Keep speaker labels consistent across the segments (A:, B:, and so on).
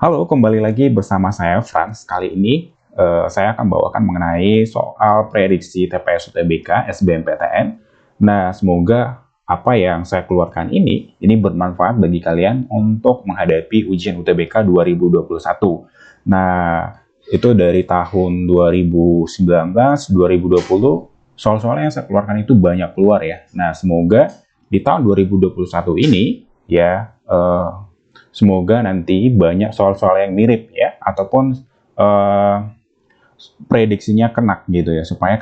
A: Halo, kembali lagi bersama saya Frans. Kali ini saya akan bawakan mengenai soal prediksi TPS UTBK SBMPTN. Nah, semoga apa yang saya keluarkan ini bermanfaat bagi kalian untuk menghadapi ujian UTBK 2021. Nah, itu dari tahun 2019, 2020, soal-soal yang saya keluarkan itu banyak keluar ya. Nah, semoga di tahun 2021 ini ya semoga nanti banyak soal-soal yang mirip ya, ataupun prediksinya kena gitu ya, supaya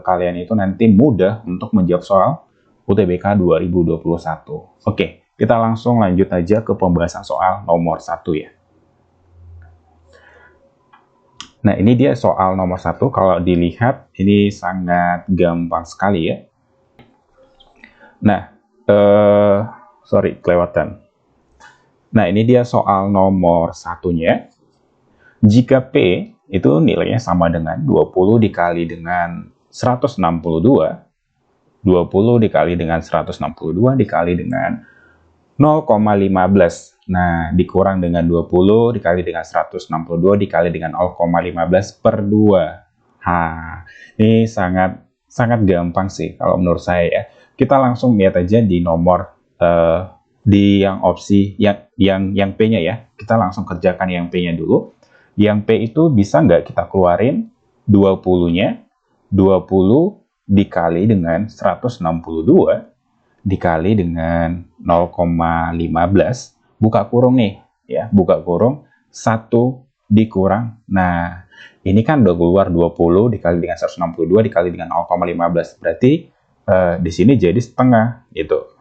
A: kalian itu nanti mudah untuk menjawab soal UTBK 2021. Oke, kita langsung lanjut aja ke pembahasan soal nomor 1 ya. Nah, ini dia soal nomor 1. Kalau dilihat, ini sangat gampang sekali ya. Nah, sorry, kelewatan. Nah, ini dia soal nomor satunya. Jika P itu nilainya sama dengan 20 dikali dengan 162, 20 dikali dengan 162 dikali dengan 0,15. Nah, dikurang dengan 20 dikali dengan 162 dikali dengan 0,15 per 2. Ini sangat gampang sih kalau menurut saya ya. Kita langsung lihat aja di nomor di yang opsi yang P-nya ya. Kita langsung kerjakan yang P-nya dulu. Yang P itu bisa nggak kita keluarin 20-nya, 20 dikali dengan 162 dikali dengan 0,15, buka kurung nih, ya, buka kurung, 1 dikurang. Nah, ini kan udah keluar 20 dikali dengan 162 dikali dengan 0,15, berarti di sini jadi setengah, gitu.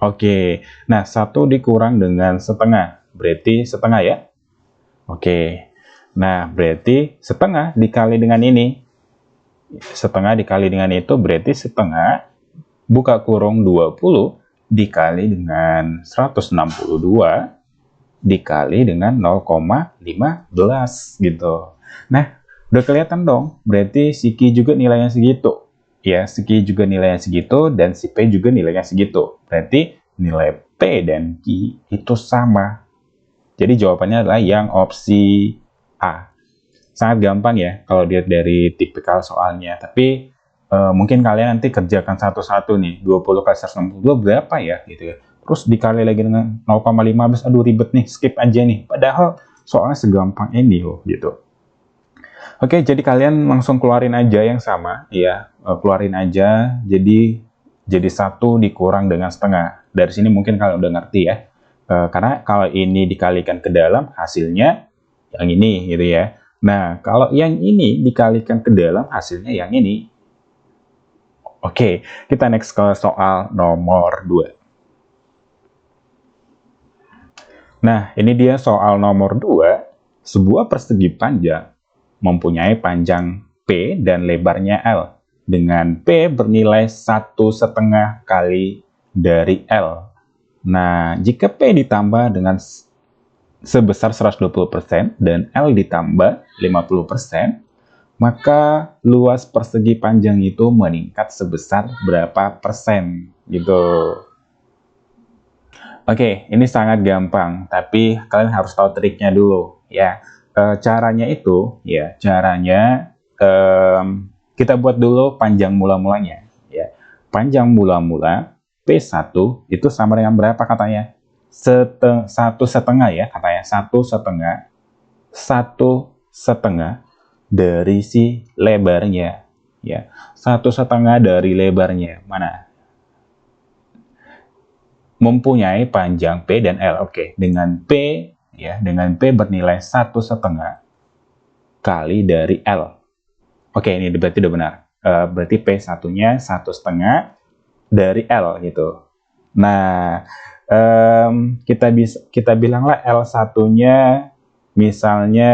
A: Oke, nah 1 dikurang dengan setengah, berarti setengah ya. Oke, nah berarti setengah dikali dengan ini. Setengah dikali dengan itu berarti setengah, buka kurung 20 dikali dengan 162 dikali dengan 0,15 gitu. Nah, udah kelihatan dong, berarti si Q juga nilainya segitu. Ya, si Q juga nilainya segitu dan si P juga nilainya segitu. Berarti nilai P dan Q itu sama. Jadi jawabannya adalah yang opsi A. Sangat gampang ya kalau dilihat dari tipikal soalnya. Tapi mungkin kalian nanti kerjakan satu-satu nih. 20 kali 162 berapa ya gitu ya. Terus dikali lagi dengan 0,15. Aduh ribet nih, skip aja nih. Padahal soalnya segampang ini loh gitu. Oke, jadi kalian langsung keluarin aja yang sama ya. Keluarin aja jadi 1 dikurang dengan setengah. Dari sini mungkin kalian udah ngerti ya. Karena kalau ini dikalikan ke dalam, hasilnya yang ini gitu ya. Nah, kalau yang ini dikalikan ke dalam, hasilnya yang ini. Oke, kita next ke soal nomor 2. Nah, ini dia soal nomor 2. Sebuah persegi panjang mempunyai panjang P dan lebarnya L. Dengan P bernilai 1,5 kali dari L. Nah, jika P ditambah dengan sebesar 120% dan L ditambah 50%, maka luas persegi panjang itu meningkat sebesar berapa persen gitu. Oke, ini sangat gampang, tapi kalian harus tahu triknya dulu ya. Caranya itu ya, kita buat dulu panjang mula-mulanya ya. Panjang mula-mula P1 itu sama dengan berapa katanya? 1,5 ya katanya. 1,5 dari si lebarnya ya. 1,5 dari lebarnya mana? Mempunyai panjang P dan L. Oke, dengan P ya, dengan P bernilai 1,5 kali dari L. Oke, ini berarti udah benar. Berarti P1-nya 1,5 dari L gitu. Nah, kita bilanglah L1-nya misalnya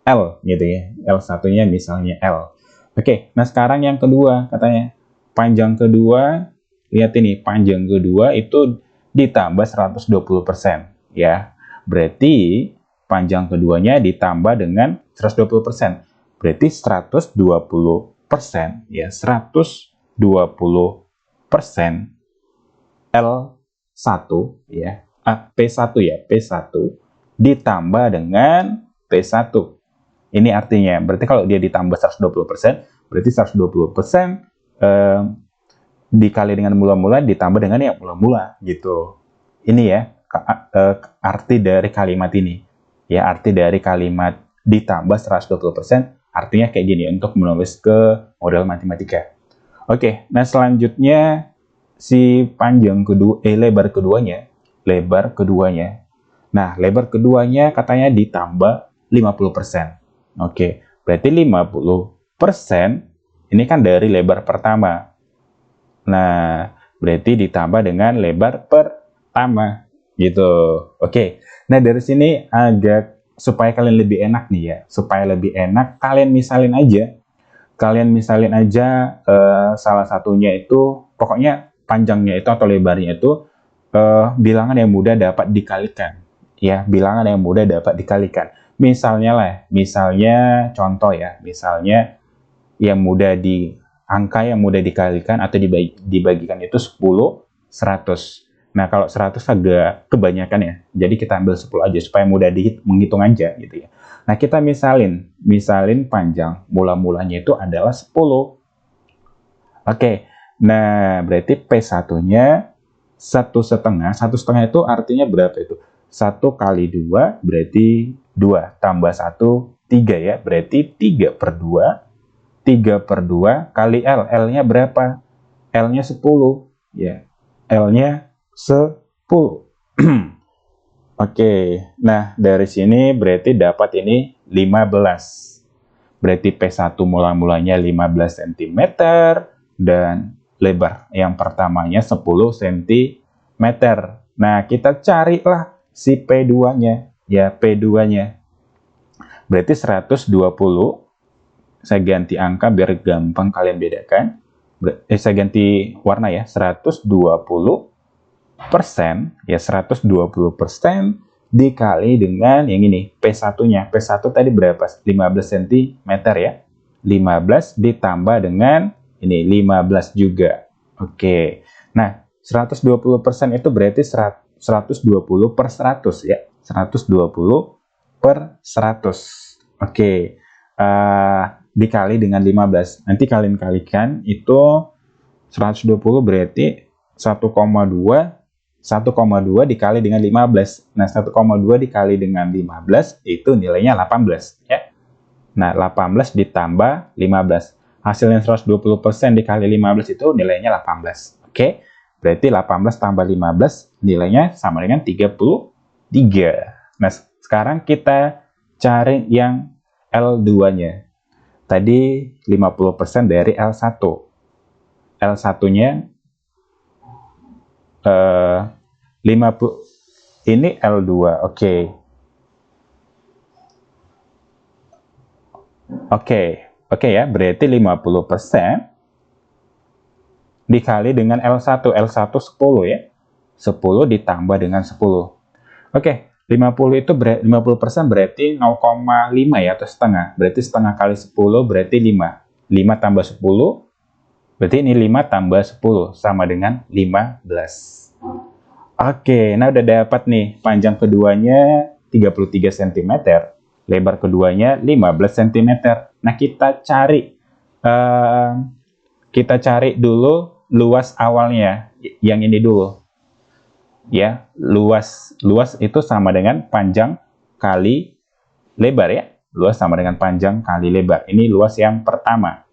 A: L gitu ya. L1-nya misalnya L. Oke, nah sekarang yang kedua katanya. Panjang kedua, lihat ini, panjang kedua itu ditambah 120% ya. Berarti panjang keduanya ditambah dengan 120%. Berarti 120% ya, 120% L1 ya, P1 ya, P1 ditambah dengan P1. Ini artinya, berarti kalau dia ditambah 120%, berarti 120% dikali dengan mula-mula ditambah dengan yang mula-mula gitu. Ini ya arti dari kalimat ini. Ya, arti dari kalimat ditambah 120% artinya kayak gini untuk menulis ke model matematika. Oke, nah selanjutnya si lebar keduanya. Nah, lebar keduanya katanya ditambah 50%. Oke, berarti 50% ini kan dari lebar pertama. Nah, berarti ditambah dengan lebar pertama gitu. Oke. Nah, dari sini supaya kalian lebih enak nih ya. Supaya lebih enak kalian misalin aja salah satunya itu pokoknya panjangnya itu atau lebarnya itu bilangan yang mudah dapat dikalikan. Ya, bilangan yang mudah dapat dikalikan. Misalnya contoh ya, misalnya angka yang mudah dikalikan atau dibagikan itu 10, 100. Nah, kalau 100 agak kebanyakan ya. Jadi kita ambil 10 aja supaya mudah menghitung aja gitu ya. Nah, kita misalin panjang mula-mulanya itu adalah 10. Oke. Nah, berarti P1-nya 1,5 itu artinya berapa itu? 1 kali 2 berarti 2, tambah 1, 3 ya, berarti 3/2 kali L. L-nya berapa? L-nya 10 ya. L-nya 10. Oke, nah dari sini berarti dapat ini 15. Berarti P1 mula-mulanya 15 cm dan lebar yang pertamanya 10 cm. Nah, kita carilah si P2-nya. Ya, P2-nya. Berarti 120. Saya ganti angka biar gampang kalian bedakan. Saya ganti warna ya. 120% ya, 120% dikali dengan yang ini P1-nya. P1 tadi berapa? 15 cm ya. 15 ditambah dengan ini 15 juga. Oke. Nah, 120% itu berarti 120/100 ya. 120/100. Oke. Dikali dengan 15. Nanti kalian kalikan itu 120 berarti 1,2 dikali dengan 15. Nah, 1,2 dikali dengan 15 itu nilainya 18 ya. Nah, 18 ditambah 15. Hasilnya 120% dikali 15 itu nilainya 18. Oke. Berarti 18 tambah 15 nilainya sama dengan 33. Nah, sekarang kita cari yang L2-nya. Tadi 50% dari L1. L1-nya 50. Ini L2. Oke. Oke ya, berarti 50% dikali dengan L1. L1 10 ya. 10 ditambah dengan 10. Oke. 50% berarti 0,5 ya, atau setengah. Berarti setengah kali 10 berarti 5. 5 tambah 10, berarti ini 5 tambah 10, sama dengan 15. Oke, nah udah dapat nih. Panjang keduanya 33 cm, lebar keduanya 15 cm. Nah, kita cari dulu luas awalnya. Yang ini dulu. Ya, luas itu sama dengan panjang kali lebar ya. Luas sama dengan panjang kali lebar. Ini luas yang pertama.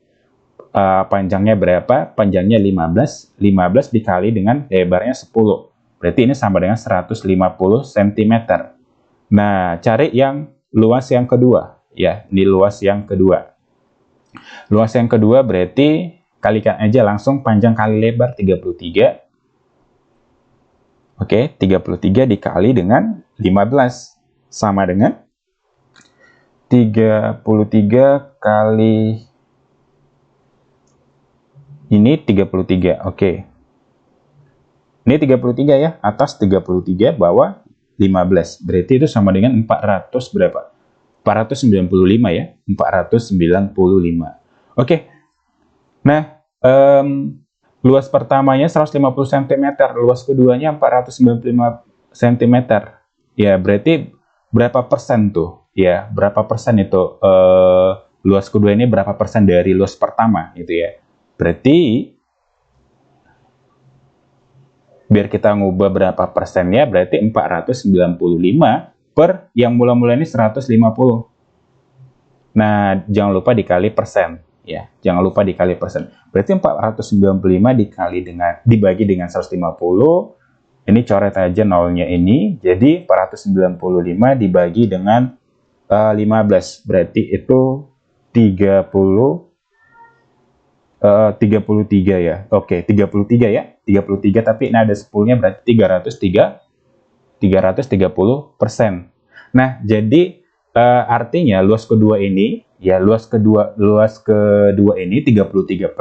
A: Panjangnya berapa? Panjangnya 15. 15 dikali dengan lebarnya 10. Berarti ini sama dengan 150 cm. Nah, cari yang luas yang kedua. Ya, ini luas yang kedua. Luas yang kedua berarti kalikan aja langsung panjang kali lebar 33. Oke, 33 dikali dengan 15. Sama dengan 33 kali ini 33. Oke. Ini 33 ya, atas 33, bawah 15. Berarti itu sama dengan 400 berapa? 495 ya, 495. Oke. Nah, luas pertamanya 150 cm, luas keduanya 495 cm. Ya, berarti berapa persen tuh? Ya, berapa persen itu luas kedua ini berapa persen dari luas pertama gitu ya. Berarti biar kita ngubah berapa persennya, berarti 495 per yang mula-mula ini 150. Nah, jangan lupa dikali persen ya. Jangan lupa dikali persen. Berarti 495 dibagi dengan 150. Ini coret aja nolnya ini. Jadi 495 dibagi dengan 15. Berarti itu 33 ya. Oke, 33 ya. 33, tapi ini ada 10-nya berarti 330%. Nah, jadi artinya luas kedua ini ya, luas kedua ini 33%,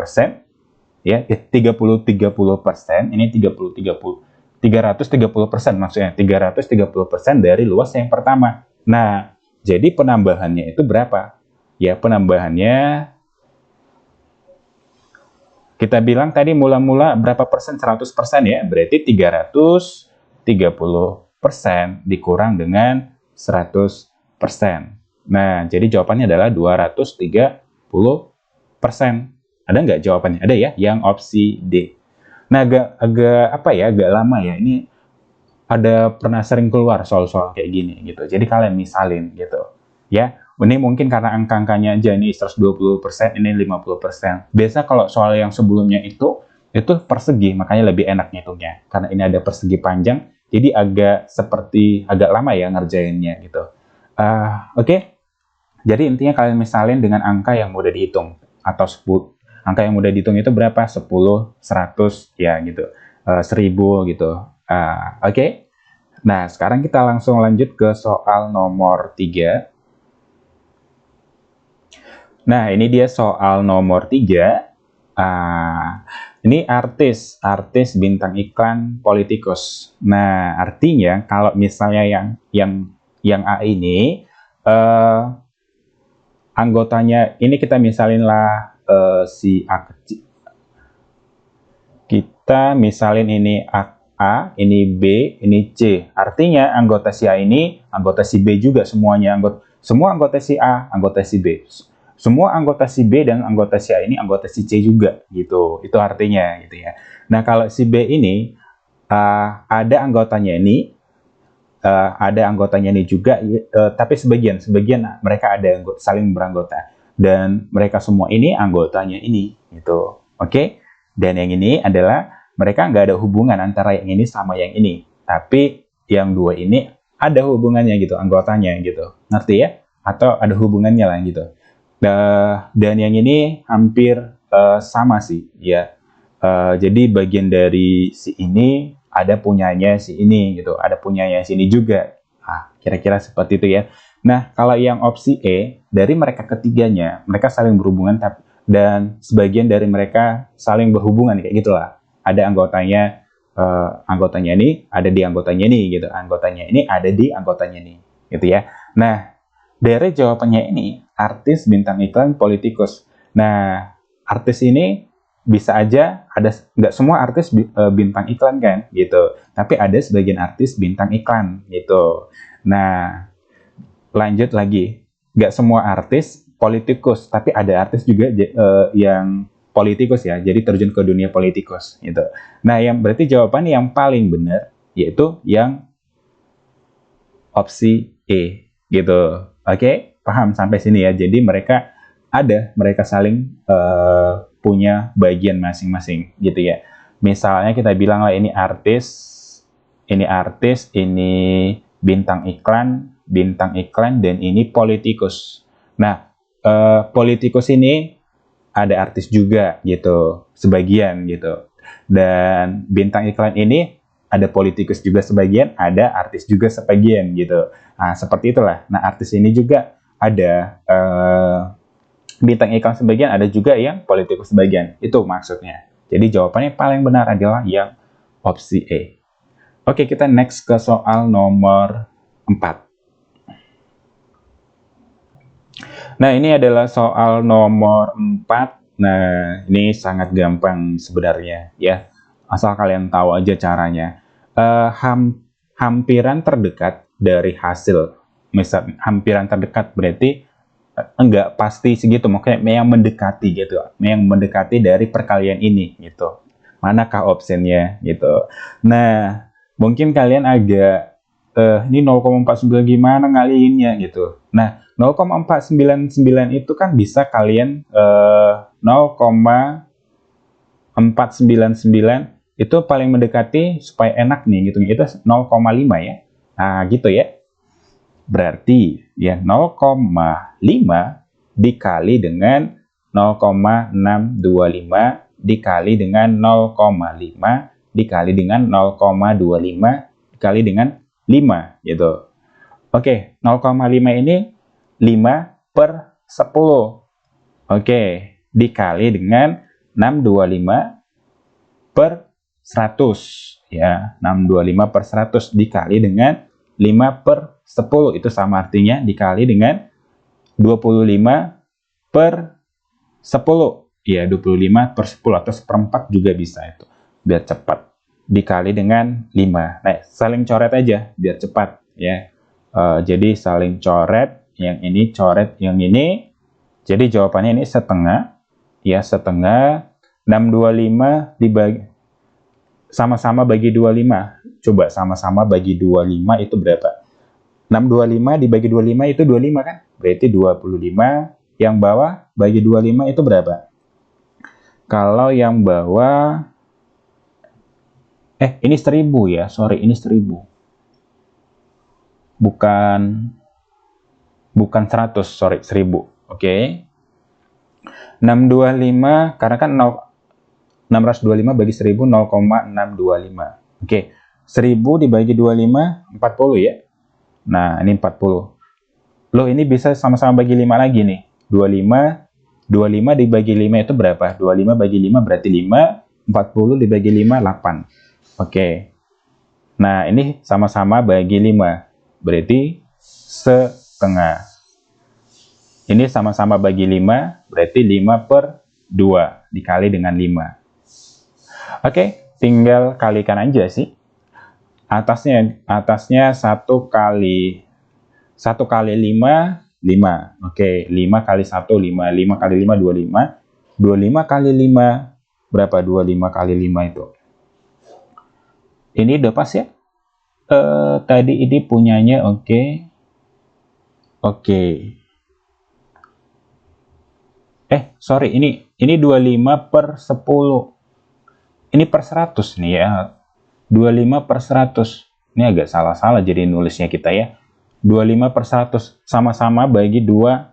A: ya, 30% ini 330% maksudnya 330% dari luas yang pertama. Nah, jadi penambahannya itu berapa? Ya, penambahannya kita bilang tadi mula-mula berapa persen? 100% ya, berarti 330% dikurang dengan 100%. Nah, jadi jawabannya adalah 230%. Ada nggak jawabannya? Ada ya, yang opsi D. Nah, agak lama ya. Ini ada pernah sering keluar soal-soal kayak gini gitu. Jadi kalian misalin gitu. Ya, ini mungkin karena angka-angkanya aja ini 120%, ini 50%. Biasa kalau soal yang sebelumnya itu persegi, makanya lebih enak ngitungnya. Karena ini ada persegi panjang, jadi agak lama ya ngerjainnya gitu. Oke. Jadi intinya kalian misalin dengan angka yang mudah dihitung atau 10. Angka yang mudah dihitung itu berapa? 10, 100 ya gitu. 1000 gitu. Oke. Nah, sekarang kita langsung lanjut ke soal nomor 3. Nah, ini dia soal nomor 3. Ini artis bintang iklan politikus. Nah, artinya kalau misalnya yang A ini anggotanya ini kita misalin lah si A kecil. Kita misalin ini A, ini B, ini C. Artinya anggota si A ini anggota si B juga semuanya. Semua anggota si A, anggota si B. Semua anggota si B dan anggota si A ini anggota si C juga gitu. Itu artinya gitu ya. Nah, kalau si B ini ada anggotanya ini juga, tapi sebagian mereka ada saling beranggota, dan mereka semua ini anggotanya ini gitu. Oke. Dan yang ini adalah mereka nggak ada hubungan antara yang ini sama yang ini, tapi yang dua ini ada hubungannya gitu, anggotanya gitu, ngerti ya? Atau ada hubungannya lah gitu. Dan yang ini hampir sama sih ya. Jadi bagian dari si ini ada punyanya si ini gitu, ada punyanya si ini juga. Kira-kira seperti itu ya. Nah, kalau yang opsi E, dari mereka ketiganya mereka saling berhubungan, dan sebagian dari mereka saling berhubungan kayak gitulah. Ada anggotanya ini ada di anggotanya ini gitu, anggotanya ini ada di anggotanya ini gitu ya. Nah, dari jawabannya ini artis bintang iklan politikus. Nah, artis ini bisa aja nggak semua artis bintang iklan kan gitu, tapi ada sebagian artis bintang iklan gitu. Nah, lanjut lagi, nggak semua artis politikus, tapi ada artis juga yang politikus ya, jadi terjun ke dunia politikus gitu. Nah, yang berarti jawaban yang paling benar yaitu yang opsi E gitu. Oke, paham sampai sini ya. Jadi mereka saling punya bagian masing-masing gitu ya. Misalnya kita bilang lah ini artis, ini bintang iklan, dan ini politikus. Nah, politikus ini ada artis juga gitu, sebagian gitu. Dan bintang iklan ini ada politikus juga sebagian, ada artis juga sebagian gitu. Nah, seperti itulah. Nah, artis ini juga ada bintang iklan sebagian, ada juga yang politikus sebagian. Itu maksudnya. Jadi jawabannya paling benar adalah yang opsi E. Oke, kita next ke soal nomor 4. Nah, ini adalah soal nomor 4. Nah, ini sangat gampang sebenarnya ya. Asal kalian tahu aja caranya. Hampiran terdekat dari hasil misal hampiran terdekat berarti enggak pasti segitu, mungkin yang mendekati gitu, yang mendekati dari perkalian ini gitu. Manakah optionnya gitu. Nah, mungkin kalian agak ini 0,49 gimana ngaliinnya gitu. Nah, 0,499 itu kan bisa kalian 0,499 itu paling mendekati supaya enak nih gitu. Itu 0,5 ya. Nah, gitu ya. Berarti ya 0,5 dikali dengan 0,625 dikali dengan 0,5 dikali dengan 0,25 dikali dengan 5 gitu. Oke, 0,5 ini 5 per 10. Oke, dikali dengan 625 per 100 ya. 625 per 100 dikali dengan 5 per 10 itu sama artinya dikali dengan 25 per 10 ya, 25 per 10 atau seperempat juga bisa itu biar cepat, dikali dengan 5. Nah, saling coret aja biar cepat ya. Jadi saling coret, yang ini coret yang ini, jadi jawabannya ini setengah ya, setengah. 625 dibagi sama-sama bagi 25. Coba sama-sama bagi 25 itu berapa? 625 dibagi 25 itu 25 kan? Berarti 25. Yang bawah bagi 25 itu berapa? Kalau yang bawah ini 1000 ya. Sorry, ini 1000. Bukan 100, sorry, 1000. Oke. 625 karena kan 625 bagi 1000 0,625. Oke. 1000 dibagi 25 40 ya. Nah, ini 40. Loh, ini bisa sama-sama bagi 5 lagi nih. 25 dibagi 5 itu berapa? 25 bagi 5 berarti 5. 40 dibagi 5 8. Oke. Nah, ini sama-sama bagi 5. Berarti setengah. Ini sama-sama bagi 5, berarti 5 per 2 dikali dengan 5. Oke, tinggal kalikan aja sih. Atasnya 1 kali 5, 5. Oke, 5 kali 1, 5. 5 kali 5, 25. 25 kali 5, berapa 25 kali 5 itu? Ini udah pas ya? Tadi ini punyanya, oke. Sorry, ini 25 per 10. Ini per 100 nih ya. 25 per 100. Ini agak salah-salah jadi nulisnya kita ya. 25 per 100 sama-sama bagi 2.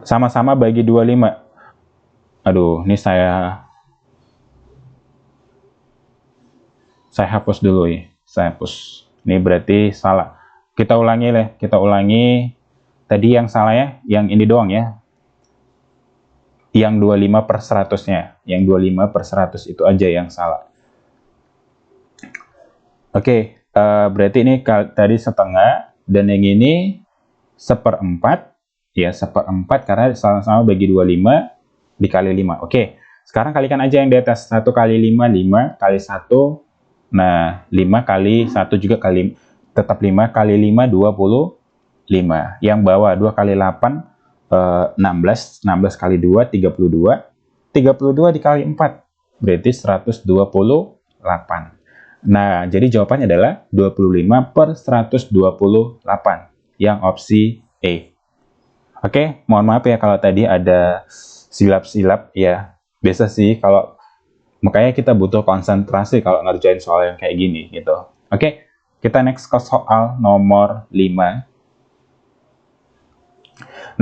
A: Sama-sama bagi 25. Aduh, ini saya hapus dulu ya. Saya hapus. Ini berarti salah. Kita ulangi. Tadi yang salah ya, yang ini doang ya. Yang 25 per 100-nya. Yang 25 per 100 itu aja yang salah. Oke, berarti ini tadi setengah, dan yang ini 1/4. Ya, 1/4 karena sama-sama bagi 25 dikali 5. Oke, sekarang kalikan aja yang di atas. 1 kali 5, 5 kali 1. Nah, 5 kali 1 juga kali, tetap 5 kali 5, 25. Yang bawah 2 kali 8, 16. 16 kali 2, 32. 32 dikali 4, berarti 128. Nah, jadi jawabannya adalah 25 per 128. Yang opsi E. Oke, mohon maaf ya kalau tadi ada silap-silap ya. Biasa sih kalau, makanya kita butuh konsentrasi kalau ngerjain soal yang kayak gini gitu. Oke, kita next ke soal nomor 5.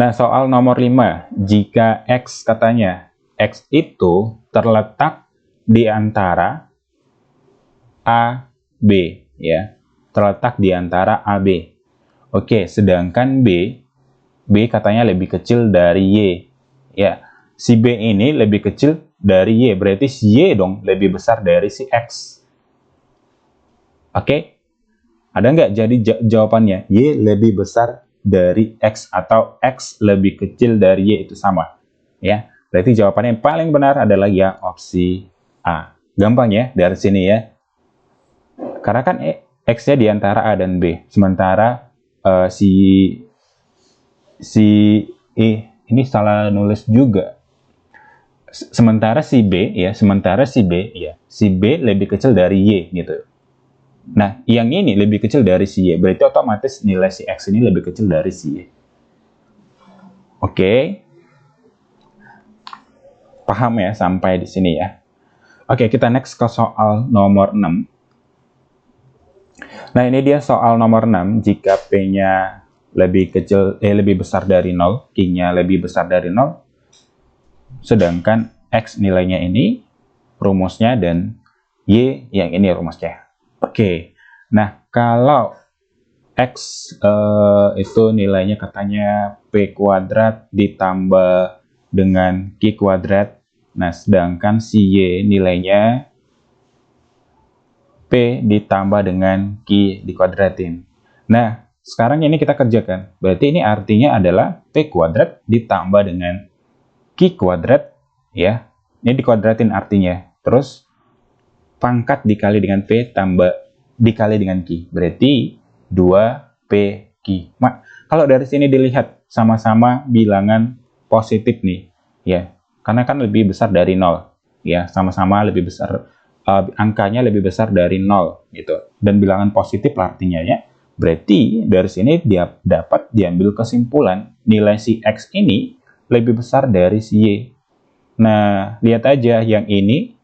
A: Nah, soal nomor 5. Jika X katanya, X itu terletak di antara A, B ya. Terletak di antara A, B. Oke, sedangkan B katanya lebih kecil dari Y. Ya, si B ini lebih kecil dari Y, berarti si Y dong lebih besar dari si X. Oke, ada nggak jadi jawabannya? Y lebih besar dari X atau X lebih kecil dari Y itu sama. Ya, berarti jawabannya yang paling benar adalah yang opsi A. Gampang ya dari sini ya. Karena kan X-nya di antara A dan B. Sementara si ini salah nulis juga. Sementara si B ya, si B lebih kecil dari Y gitu. Nah, yang ini lebih kecil dari si Y, berarti otomatis nilai si X ini lebih kecil dari si Y. Oke. Paham ya sampai di sini ya. Oke, kita next ke soal nomor 6. Nah, ini dia soal nomor 6. Jika P-nya lebih besar dari 0, Q-nya lebih besar dari 0, sedangkan X nilainya ini rumusnya dan Y yang ini rumusnya. Oke. Nah, kalau X itu nilainya katanya P kuadrat ditambah dengan Q kuadrat. Nah, sedangkan si Y nilainya P ditambah dengan Q dikuadratin. Nah, sekarang ini kita kerjakan. Berarti ini artinya adalah P kuadrat ditambah dengan Q kuadrat, ya. Ini dikuadratin artinya. Terus, pangkat dikali dengan P tambah dikali dengan Q. Berarti 2PQ. Kalau dari sini dilihat, sama-sama bilangan positif nih. Ya, karena kan lebih besar dari 0. Ya, sama-sama lebih besar. Angkanya lebih besar dari 0 gitu. Dan bilangan positif artinya ya. Berarti dari sini dia dapat diambil kesimpulan nilai si X ini lebih besar dari si Y. Nah, lihat aja yang ini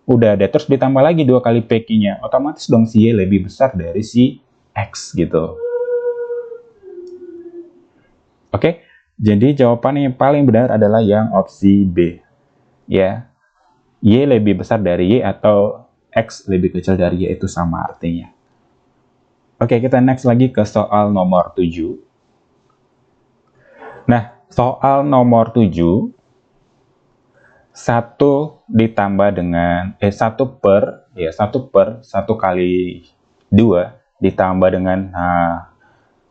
A: udah ada, terus ditambah lagi 2 kali PQ-nya. Otomatis dong si Y lebih besar dari si X gitu. Oke, jadi jawaban yang paling benar adalah yang opsi B. Ya. Y lebih besar dari Y atau X lebih kecil dari Y itu sama artinya. Oke, kita next lagi ke soal nomor 7. Nah, soal nomor 7, 1 ditambah dengan 1 per 1 kali 2 ditambah dengan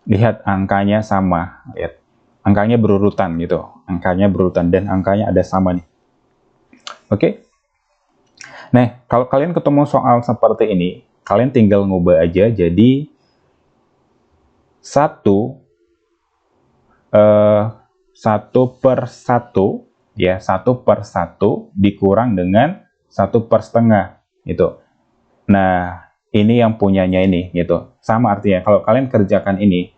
A: lihat angkanya sama, lihat angkanya berurutan gitu, dan angkanya ada sama nih. Oke. Nah, kalau kalian ketemu soal seperti ini, kalian tinggal ngubah aja jadi 1 per 1 ya, 1 per 1 dikurang dengan 1 per setengah gitu. Nah, ini yang punyanya ini gitu. Sama artinya kalau kalian kerjakan ini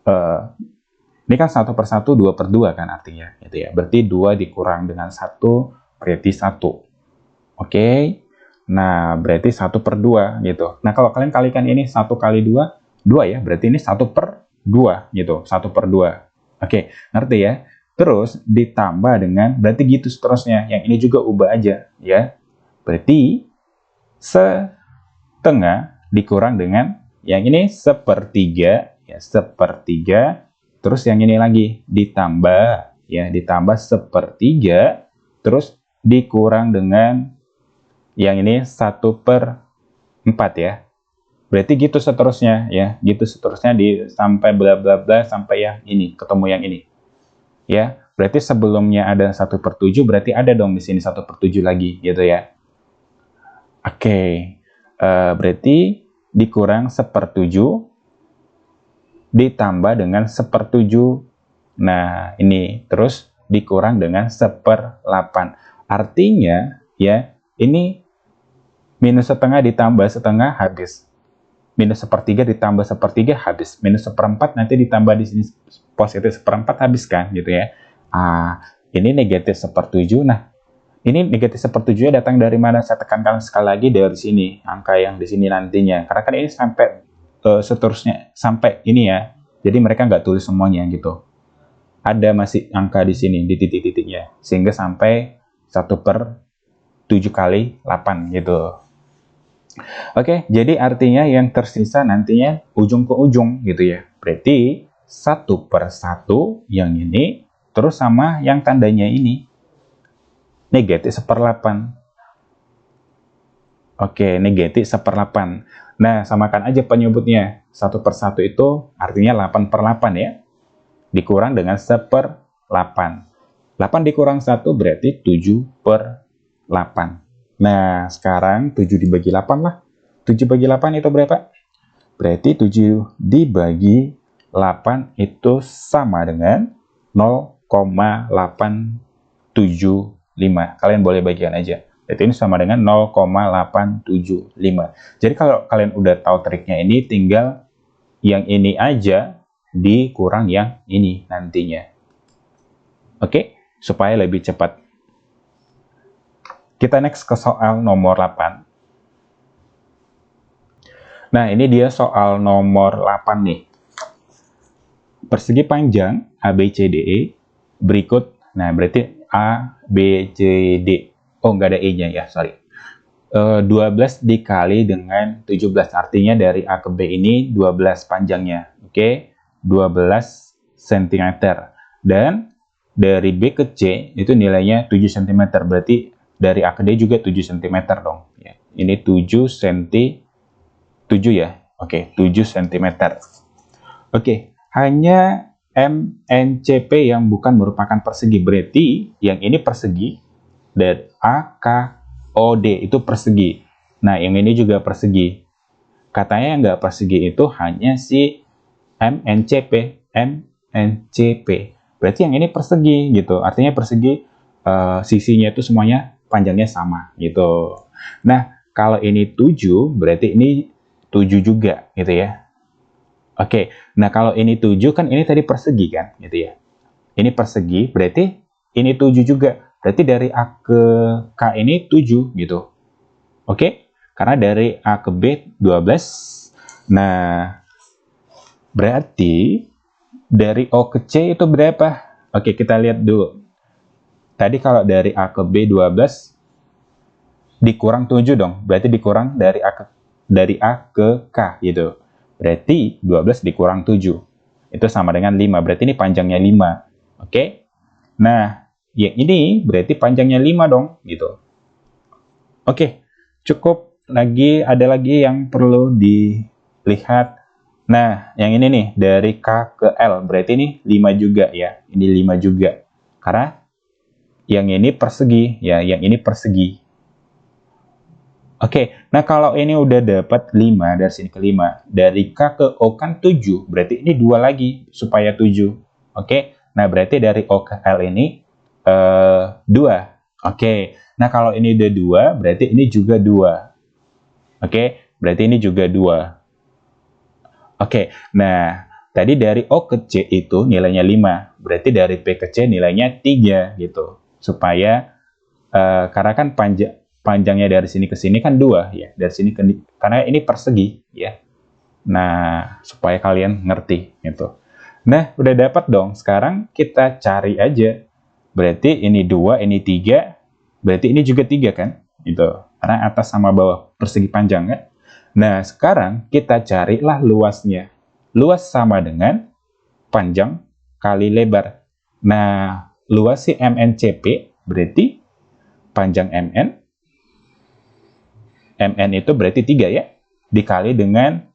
A: kan 1 per 1 2 per 2 kan artinya gitu ya. Berarti 2 dikurang dengan 1 berarti 1. Oke. Nah, berarti 1 per 2 gitu. Nah, kalau kalian kalikan ini 1 kali 2, 2 ya. Berarti ini 1 per 2 gitu. 1 per 2. Oke, ngerti ya? Terus ditambah dengan, berarti gitu seterusnya. Yang ini juga ubah aja ya. Berarti setengah dikurang dengan yang ini sepertiga. Ya, sepertiga. Terus yang ini lagi ditambah. Ya, ditambah sepertiga. Terus dikurang dengan yang ini 1 per 4 ya. Berarti gitu seterusnya ya. Gitu seterusnya sampai bla bla bla sampai yang ini, ketemu yang ini. Ya, berarti sebelumnya ada 1 per 7, berarti ada dong di sini 1 per 7 lagi gitu ya. Oke. Berarti dikurang 1/7 ditambah dengan 1/7. Nah, ini terus dikurang dengan 1/8. Artinya ya, ini minus setengah ditambah setengah habis. Minus 1/3 ditambah 1/3 habis. Minus 1/4 nanti ditambah di sini positif 1/4 habis kan gitu ya. Ini negatif 1/7. Nah, ini negatif 1/7 datang dari mana? Saya tekankan sekali lagi dari sini, angka yang di sini nantinya. Karena kan ini sampai seterusnya sampai ini ya. Jadi mereka nggak tulis semuanya gitu. Ada masih angka di sini di titik-titiknya sehingga sampai 1/7 kali 8 gitu. Oke, jadi artinya yang tersisa nantinya ujung ke ujung gitu ya. Berarti 1 per 1 yang ini, terus sama yang tandanya ini. Negatif 1/8. Oke, negatif 1/8. Nah, samakan aja penyebutnya. 1 per 1 itu artinya 8/8 ya. Dikurang dengan 1/8. 8 dikurang 1 berarti 7/8. Nah, sekarang 7 dibagi 8 lah. 7 bagi 8 itu berapa? Berarti 7 dibagi itu sama dengan 0,875. Kalian boleh bagikan aja. Jadi ini sama dengan 0,875. Jadi kalau kalian udah tahu triknya ini, tinggal yang ini aja dikurang yang ini nantinya. Oke, supaya lebih cepat. Kita next ke soal nomor 8. Nah, ini dia soal nomor 8 nih. Persegi panjang ABCDE berikut, nah berarti ABCD, oh nggak ada E-nya ya, sorry. 12 dikali dengan 17, artinya dari A ke B ini 12 panjangnya, oke, 12 cm. Dan dari B ke C itu nilainya 7 cm, berarti dari A ke D juga 7 cm dong. Ya. Ini 7 cm, 7 ya, oke, 7 cm. Oke. Hanya MNCP yang bukan merupakan persegi. Berarti yang ini persegi dan AKOD itu persegi. Nah, yang ini juga persegi. Katanya yang nggak persegi itu hanya si MNCP. Berarti yang ini persegi gitu. Artinya persegi sisinya itu semuanya panjangnya sama gitu. Nah, kalau ini 7 berarti ini 7 juga gitu ya. Oke, nah kalau ini 7 kan ini tadi persegi kan, gitu ya. Ini persegi, berarti ini 7 juga. Berarti dari A ke K ini 7 gitu. Oke, karena dari A ke B 12. Nah, berarti dari O ke C itu berapa? Oke, kita lihat dulu. Tadi kalau dari A ke B 12, dikurang 7 dong. Berarti dikurang dari A ke K gitu. Berarti 12 dikurang 7. Itu sama dengan 5. Berarti ini panjangnya 5. Oke? Nah, yang ini berarti panjangnya 5 dong. Gitu. Oke. Cukup lagi. Ada lagi yang perlu dilihat. Nah, yang ini nih. Dari K ke L. Berarti ini 5 juga ya. Ini 5 juga. Karena yang ini persegi. Ya, yang ini persegi. Oke, nah kalau ini udah dapat 5 dari sini ke 5, dari K ke O kan 7, berarti ini 2 lagi supaya 7. Oke, nah berarti dari O ke L ini 2. Oke, nah kalau ini udah 2, berarti ini juga 2. Oke, berarti ini juga 2. Oke, nah tadi dari O ke C itu nilainya 5, berarti dari P ke C nilainya 3 gitu. Supaya, karena kan panjangnya dari sini ke sini kan 2 ya, dari sini ke karena ini persegi ya. Nah, supaya kalian ngerti gitu. Nah, udah dapat dong. Sekarang kita cari aja. Berarti ini 2, ini 3, berarti ini juga 3 kan? Gitu. Karena atas sama bawah persegi panjang kan? Nah, sekarang kita carilah luasnya. Luas sama dengan panjang kali lebar. Nah, luas si MNCP berarti panjang MN itu berarti 3 ya, dikali dengan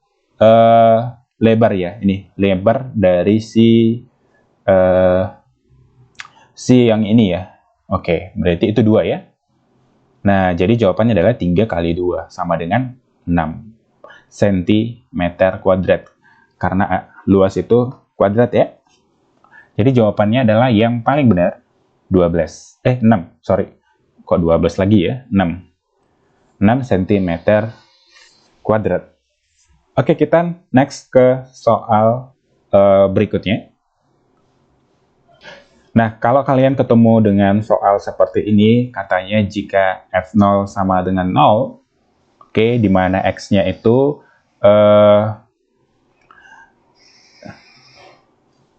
A: lebar ya, ini lebar dari si yang ini ya. Oke, berarti itu 2 ya. Nah, jadi jawabannya adalah 3 kali 2 sama dengan 6 cm kuadrat. Karena luas itu kuadrat ya. Jadi jawabannya adalah yang paling benar 6, sorry. Kok 12 lagi ya? 6 cm kuadrat. Oke, kita next ke soal berikutnya. Nah, kalau kalian ketemu dengan soal seperti ini, katanya jika F0 sama dengan 0, oke, di mana X-nya itu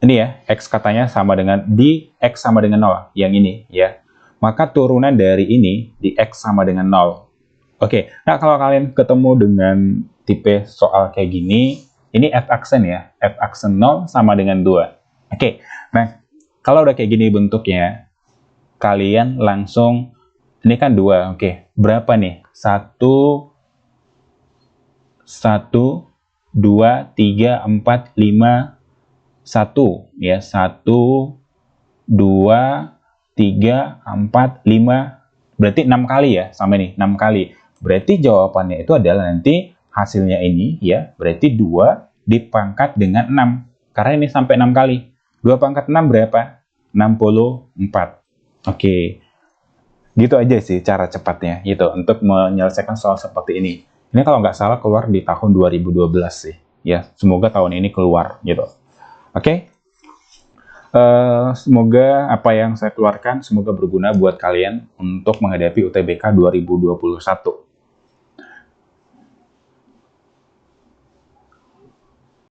A: ini ya, X katanya sama dengan, di X sama dengan 0, yang ini ya. Maka turunan dari ini, di X sama dengan 0. Oke, nah kalau kalian ketemu dengan tipe soal kayak gini, ini f-aksen ya, f-aksen 0 sama dengan 2. Oke, nah kalau udah kayak gini bentuknya, kalian langsung, ini kan 2, oke, berapa nih? 1, 2, 3, 4, 5, 1, ya, 1, 2, 3, 4, 5, berarti 6 kali ya, sama nih, 6 kali. Berarti jawabannya itu adalah nanti hasilnya ini ya, berarti 2 dipangkat dengan 6. Karena ini sampai 6 kali. 2 pangkat 6 berapa? 64. Oke. Gitu aja sih cara cepatnya gitu untuk menyelesaikan soal seperti ini. Ini kalau nggak salah keluar di tahun 2012 sih. Ya, semoga tahun ini keluar gitu. Oke. Semoga apa yang saya keluarkan semoga berguna buat kalian untuk menghadapi UTBK 2021.